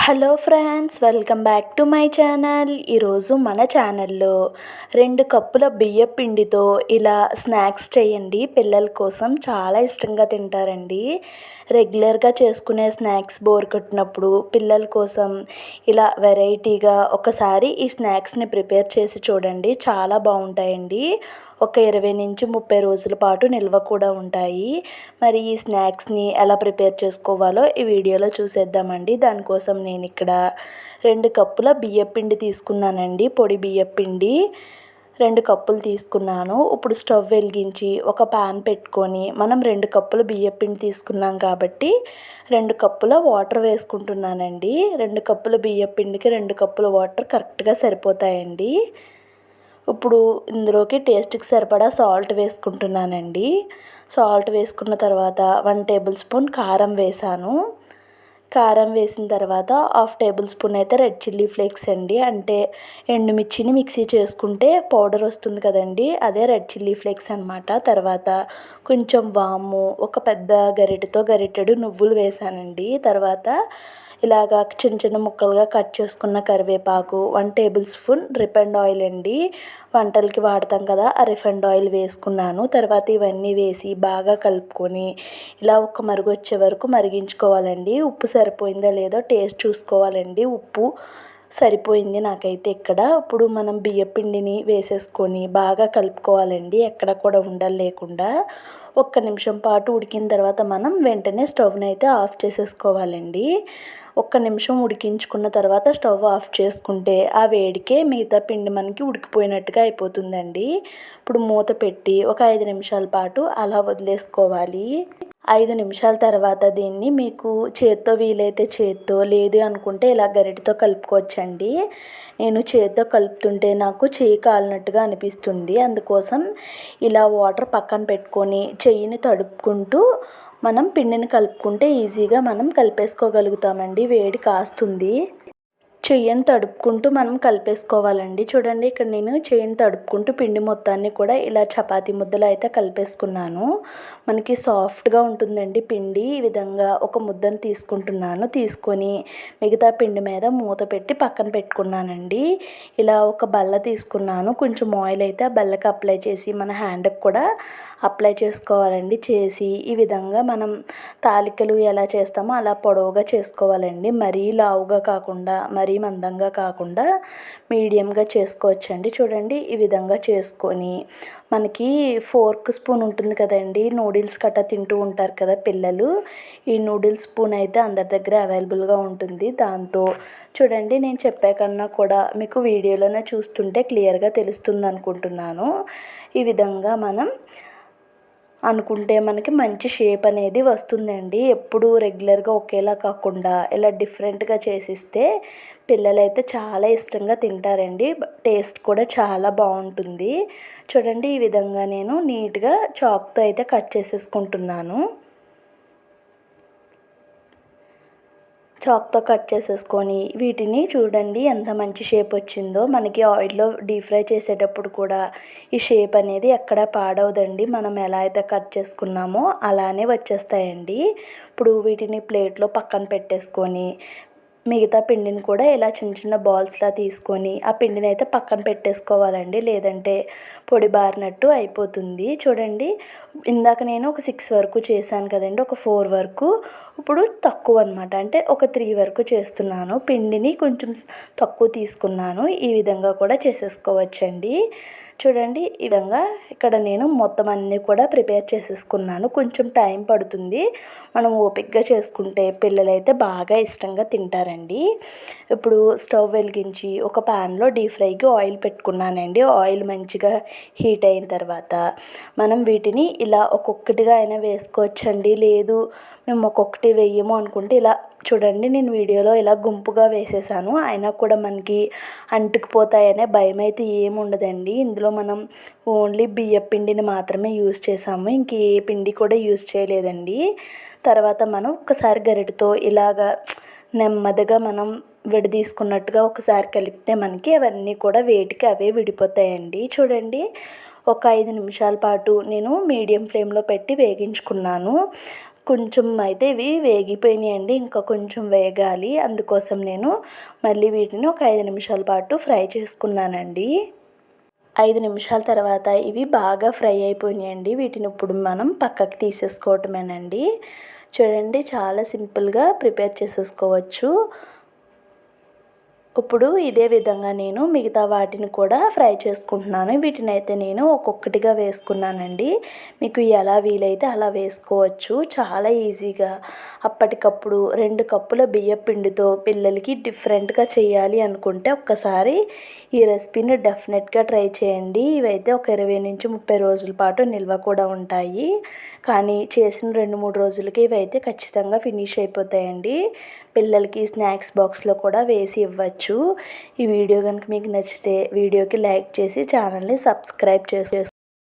Hello friends, welcome back to my channel. ఈరోజు మన ఛానల్లో 2 కప్పుల బియ్యం పిండితో ఇలా స్నాక్స్ చేయండి. పిల్లల కోసం చాలా ఇష్టంగా తింటారండి. రెగ్యులర్గా చేసుకునే స్నాక్స్ బోర్ కొట్టినప్పుడు పిల్లల కోసం ఇలా వెరైటీగా ఒకసారి ఈ స్నాక్స్ని ప్రిపేర్ చేసి చూడండి. చాలా బాగుంటాయండి. ఒక 20 నుంచి 30 రోజుల పాటు నిల్వ కూడా ఉంటాయి. మరి ఈ స్నాక్స్ని ఎలా ప్రిపేర్ చేసుకోవాలో ఈ వీడియోలో చూసేద్దామండి. దానికోసం నేను ఇక్కడ 2 కప్పుల బియ్యపిండి తీసుకున్నానండి. పొడి బియ్యపిండి 2 కప్పులు తీసుకున్నాను. ఇప్పుడు స్టవ్ వెలిగించి ఒక పాన్ పెట్టుకొని మనం 2 కప్పుల బియ్యపిండి తీసుకున్నాం కాబట్టి 2 కప్పుల వాటర్ వేసుకుంటున్నానండి. 2 కప్పుల బియ్యపిండికి 2 కప్పుల వాటర్ కరెక్ట్గా సరిపోతాయండి. ఇప్పుడు ఇందులోకి టేస్ట్కి సరిపడా సాల్ట్ వేసుకుంటున్నానండి. సాల్ట్ వేసుకున్న తర్వాత 1 టేబుల్ స్పూన్ కారం వేసాను. కారం వేసిన తర్వాత 1/2 టేబుల్ స్పూన్ అయితే రెడ్ చిల్లీ ఫ్లేక్స్ అండి. అంటే ఎండుమిర్చిని మిక్సీ చేసుకుంటే పౌడర్ వస్తుంది కదండి, అదే రెడ్ చిల్లీ ఫ్లేక్స్ అనమాట. తర్వాత కొంచెం వాము, ఒక పెద్ద గరిటెడు నువ్వులు వేసానండి. తర్వాత ఇలాగా చిన్న చిన్న ముక్కలుగా కట్ చేసుకున్న కరివేపాకు, 1 టేబుల్ స్పూన్ రిఫైండ్ ఆయిల్ అండి. వంటలకి వాడతాం కదా, ఆ రిఫైండ్ ఆయిల్ వేసుకున్నాను. తర్వాత ఇవన్నీ వేసి బాగా కలుపుకొని ఇలా ఒక మరుగు వచ్చే వరకు మరిగించుకోవాలండి. ఉప్పు సరిపోయిందో లేదో టేస్ట్ చూసుకోవాలండి. ఉప్పు సరిపోయింది నాకైతే ఇక్కడ. ఇప్పుడు మనం బియ్యపిండిని వేసేసుకొని బాగా కలుపుకోవాలండి, ఎక్కడ కూడా ఉండలు లేకుండా. 1 నిమిషం పాటు ఉడికిన తర్వాత మనం వెంటనే స్టవ్ని అయితే ఆఫ్ చేసేసుకోవాలండి. 1 నిమిషం ఉడికించుకున్న తర్వాత స్టవ్ ఆఫ్ చేసుకుంటే ఆ వేడికే మిగతా పిండి మనకి ఉడికిపోయినట్టుగా అయిపోతుందండి. ఇప్పుడు మూత పెట్టి ఒక 5 నిమిషాల పాటు అలా వదిలేసుకోవాలి. 5 నిమిషాల తర్వాత దీన్ని మీకు చేత్తో వీలైతే చేత్తో, లేదు అనుకుంటే ఇలా గరిటెతో కలుపుకోవచ్చండి. నేను చేత్తో కలుపుతుంటే నాకు చెయ్యి కాలినట్టుగా అనిపిస్తుంది. అందుకోసం ఇలా వాటర్ పక్కన పెట్టుకొని చెయ్యిని తడుపుకుంటూ మనం పిండిని కలుపుకుంటే ఈజీగా మనం కలిపేసుకోగలుగుతామండి. వేడి కాస్తుంది. చెయ్యిని తడుపుకుంటూ మనం కలిపేసుకోవాలండి. చూడండి, ఇక్కడ నేను చెయ్యిని తడుపుకుంటూ పిండి మొత్తాన్ని కూడా ఇలా చపాతీ ముద్దలో అయితే కలిపేసుకున్నాను. మనకి సాఫ్ట్గా ఉంటుందండి పిండి. ఈ విధంగా ఒక ముద్దను తీసుకొని మిగతా పిండి మీద మూత పెట్టి పక్కన పెట్టుకున్నానండి. ఇలా ఒక బల్ల తీసుకున్నాను. కొంచెం ఆయిల్ అయితే ఆ బల్లకి అప్లై చేసి మన హ్యాండ్కి కూడా అప్లై చేసుకోవాలండి. చేసి ఈ విధంగా మనం తాలికలు ఎలా చేస్తామో అలా పొడవుగా చేసుకోవాలండి. మరీ లావుగా కాకుండా మరీ మందంగా కాకుండా మీడియంగా చేసుకోవచ్చండి. చూడండి, ఈ విధంగా చేసుకొని మనకి ఫోర్క్ స్పూన్ ఉంటుంది కదండి, నూడిల్స్ కట్టా తింటూ ఉంటారు కదా పిల్లలు. ఈ నూడిల్స్ స్పూన్ అయితే అందరి దగ్గర అవైలబుల్గా ఉంటుంది. దాంతో చూడండి, నేను చెప్పే కన్నా కూడా మీకు వీడియోలోనే చూస్తుంటే క్లియర్గా తెలుస్తుంది అనుకుంటున్నాను. ఈ విధంగా మనం అనుకుంటే మనకి మంచి షేప్ అనేది వస్తుందండి. ఎప్పుడు రెగ్యులర్గా ఒకేలా కాకుండా ఇలా డిఫరెంట్గా చేసిస్తే పిల్లలైతే చాలా ఇష్టంగా తింటారండి. టేస్ట్ కూడా చాలా బాగుంటుంది. చూడండి, ఈ విధంగా నేను నీట్గా చాక్తో అయితే కట్ చేసేసుకుంటున్నాను. చాక్తో కట్ చేసేసుకొని వీటిని చూడండి ఎంత మంచి షేప్ వచ్చిందో. మనకి ఆయిల్లో డీప్ ఫ్రై చేసేటప్పుడు కూడా ఈ షేప్ అనేది ఎక్కడ పాడవదండి. మనం ఎలా అయితే కట్ చేసుకున్నామో అలానే వచ్చేస్తాయండి. ఇప్పుడు వీటిని ప్లేట్లో పక్కన పెట్టేసుకొని మిగతా పిండిని కూడా ఇలా చిన్న చిన్న బాల్స్లా తీసుకొని ఆ పిండిని అయితే పక్కన పెట్టేసుకోవాలండి, లేదంటే పొడి బారినట్టు అయిపోతుంది. చూడండి, ఇందాక నేను ఒక 6 వరకు చేశాను కదండి, ఒక 4 వరకు. ఇప్పుడు తక్కువ అనమాట, అంటే ఒక 3 వరకు చేస్తున్నాను. పిండిని కొంచెం తక్కువ తీసుకున్నాను. ఈ విధంగా కూడా చేసేసుకోవచ్చండి. చూడండి, ఈ విధంగా ఇక్కడ నేను మొత్తం అన్నీ కూడా ప్రిపేర్ చేసేసుకున్నాను. కొంచెం టైం పడుతుంది. మనం ఓపికగా చేసుకుంటే పిల్లలైతే బాగా ఇష్టంగా తింటారండి. ఇప్పుడు స్టవ్ వెలిగించి ఒక ప్యాన్లో డీప్ ఫ్రైకి ఆయిల్ పెట్టుకున్నానండి. ఆయిల్ మంచిగా హీట్ అయిన తర్వాత మనం వీటిని ఇలా ఒక్కొక్కటిగా అయినా వేసుకోవచ్చండి. లేదు మేము ఒక్కొక్కటి వేయము అనుకుంటే ఇలా చూడండి, నేను వీడియోలో ఇలా గుంపుగా వేసేసాను. అయినా కూడా మనకి అంటుకుపోతాయనే భయం అయితే ఏముండదండి. ఇందులో మనం ఓన్లీ బియ్యం పిండిని మాత్రమే యూజ్ చేసాము, ఇంక ఏ పిండి కూడా యూజ్ చేయలేదండి. తర్వాత మనం ఒకసారి గరిటెతో ఇలాగా నెమ్మదిగా మనం విడదీసుకున్నట్టుగా ఒకసారి కలిపితే మనకి అవన్నీ కూడా వేటికి అవే విడిపోతాయండి. చూడండి, ఒక 5 నిమిషాల పాటు నేను మీడియం ఫ్లేమ్లో పెట్టి వేగించుకున్నాను. కొంచెం అయితే ఇవి వేగిపోయినాయండి, ఇంకా కొంచెం వేగాలి. అందుకోసం నేను మళ్ళీ వీటిని ఒక 5 నిమిషాల పాటు ఫ్రై చేసుకున్నానండి. 5 నిమిషాల తర్వాత ఇవి బాగా ఫ్రై అయిపోయినాయండి. వీటిని ఇప్పుడు మనం పక్కకు తీసేసుకోవటమేనండి. చూడండి, చాలా సింపుల్గా ప్రిపేర్ చేసేసుకోవచ్చు. ఇప్పుడు ఇదే విధంగా నేను మిగతా వాటిని కూడా ఫ్రై చేసుకుంటున్నాను. వీటినైతే నేను ఒక్కొక్కటిగా వేసుకున్నానండి. మీకు ఎలా వీలైతే అలా వేసుకోవచ్చు. చాలా ఈజీగా అప్పటికప్పుడు 2 కప్పుల బియ్యపు పిండితో పిల్లలకి డిఫరెంట్గా చేయాలి అనుకుంటే ఒక్కసారి ఈ రెసిపీని డెఫినెట్గా ట్రై చేయండి. ఇవైతే ఒక 20 నుంచి 30 రోజుల పాటు నిల్వ కూడా ఉంటాయి. కానీ చేసిన 2-3 రోజులకి ఇవైతే ఖచ్చితంగా ఫినిష్ అయిపోతాయండి. పిల్లలకి స్నాక్స్ బాక్స్లో కూడా వేసి ఇవ్వచ్చు. ఈ వీడియో కనుక మీకు నచ్చితే వీడియోకి లైక్ చేసి ఛానల్ని సబ్స్క్రైబ్